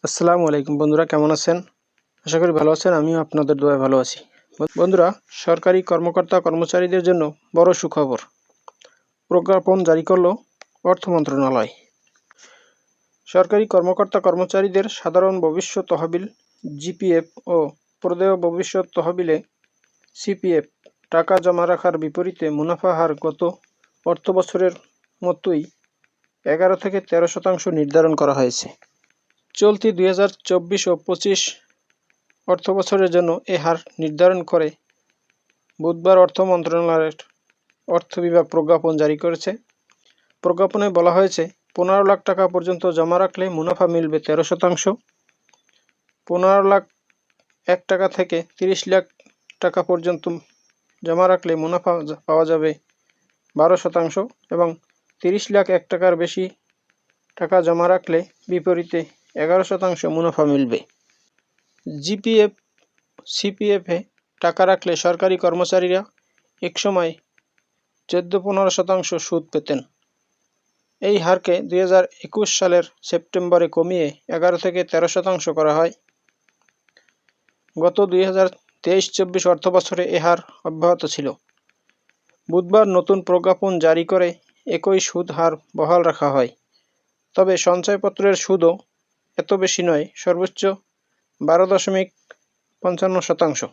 আসসালামু আলাইকুম বন্ধুরা, কেমন আছেন? আশা করি ভালো আছেন। আমিও আপনাদের দোয়ায় ভালো আছি। বন্ধুরা, সরকারি কর্মকর্তা কর্মচারীদের জন্য বড় সুখবর। প্রজ্ঞাপন জারি করল অর্থ মন্ত্রণালয়। সরকারি কর্মকর্তা কর্মচারীদের সাধারণ ভবিষ্যৎ তহবিল জিপিএফ ও প্রদেয় ভবিষ্যৎ তহবিলে সিপিএফ টাকা জমা রাখার বিপরীতে মুনাফা হার গত অর্থবছরের মতোই 11 থেকে 13% নির্ধারণ করা হয়েছে। চলতি 2024 ও 25 অর্থবছরের জন্য এ হার নির্ধারণ করে বুধবার অর্থ মন্ত্রণালয়ের অর্থ বিভাগ প্রজ্ঞাপন জারি করেছে। প্রজ্ঞাপনে বলা হয়েছে, 15 লাখ টাকা পর্যন্ত জমা রাখলে মুনাফা মিলবে 13%, 15 লাখ 1 টাকা থেকে 30 লাখ টাকা পর্যন্ত জমা রাখলে মুনাফা পাওয়া যাবে 12% এবং 30 লাখ 1 টাকার বেশি টাকা জমা রাখলে বিপরীতে 11% মুনাফা মিলবে। জিপিএফ সিপিএফে টাকা রাখলে সরকারি কর্মচারীরা একসময় 14-15% সুদ পেতেন। এই হারকে 2021 সালের সেপ্টেম্বরে কমিয়ে 11 থেকে 13% করা হয়। গত 2023-24 অর্থবছরে এ হার অব্যাহত ছিল। বুধবার নতুন প্রজ্ঞাপন জারি করে একই সুদ হার বহাল রাখা হয়। তবে সঞ্চয়পত্রের সুদও এত বেশি নয়, সর্বোচ্চ 12.55%।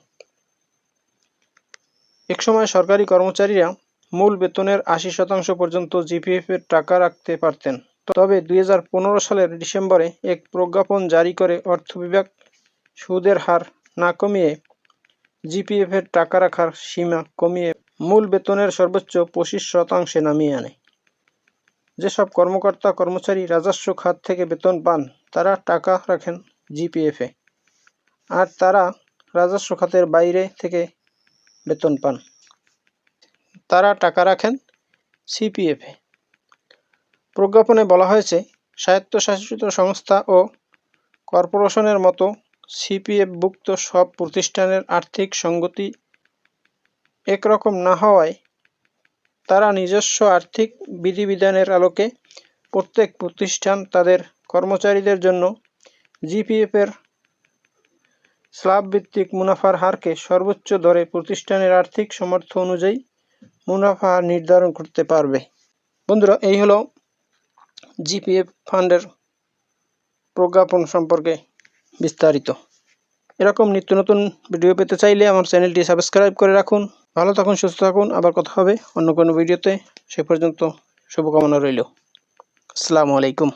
একসময় সরকারি কর্মচারীরা মূল বেতনের 80% পর্যন্ত জিপিএফের টাকা রাখতে পারতেন। তবে 2015 সালের ডিসেম্বরে এক প্রজ্ঞাপন জারি করে অর্থ বিভাগ সুদের হার না কমিয়ে জিপিএফের টাকা রাখার সীমা কমিয়ে মূল বেতনের সর্বোচ্চ 25% নামিয়ে আনে। যেসব কর্মকর্তা কর্মচারী রাজস্ব খাত থেকে বেতন পান তারা টাকা রাখেন জিপিএফে, আর তারা রাজস্ব খাতের বাইরে থেকে বেতন পান তারা টাকা রাখেন সিপিএফে। প্রজ্ঞাপনে বলা হয়েছে, স্বায়ত্তশাসিত সংস্থা ও কর্পোরেশনের মতো সিপিএফভুক্ত সব প্রতিষ্ঠানের আর্থিক সঙ্গতি একরকম না হওয়ায় তারা নিজস্ব আর্থিক বিধিবিধানের আলোকে প্রত্যেক প্রতিষ্ঠান তাদের কর্মচারীদের জন্য জিপিএফের স্ল্যাবভিত্তিক মুনাফার হারকে সর্বোচ্চ ধরে প্রতিষ্ঠানের আর্থিক সামর্থ্য অনুযায়ী মুনাফা হার নির্ধারণ করতে পারবে। বন্ধুরা, এই হলো জিপিএফ ফান্ডের প্রজ্ঞাপন সম্পর্কে বিস্তারিত। এরকম নিত্য নতুন ভিডিও পেতে চাইলে আমার চ্যানেলটি সাবস্ক্রাইব করে রাখুন। ভালো থাকুন, সুস্থ থাকুন। আবার কথা হবে অন্য কোনো ভিডিওতে। সে পর্যন্ত শুভকামনা রইল। আসসালামু আলাইকুম।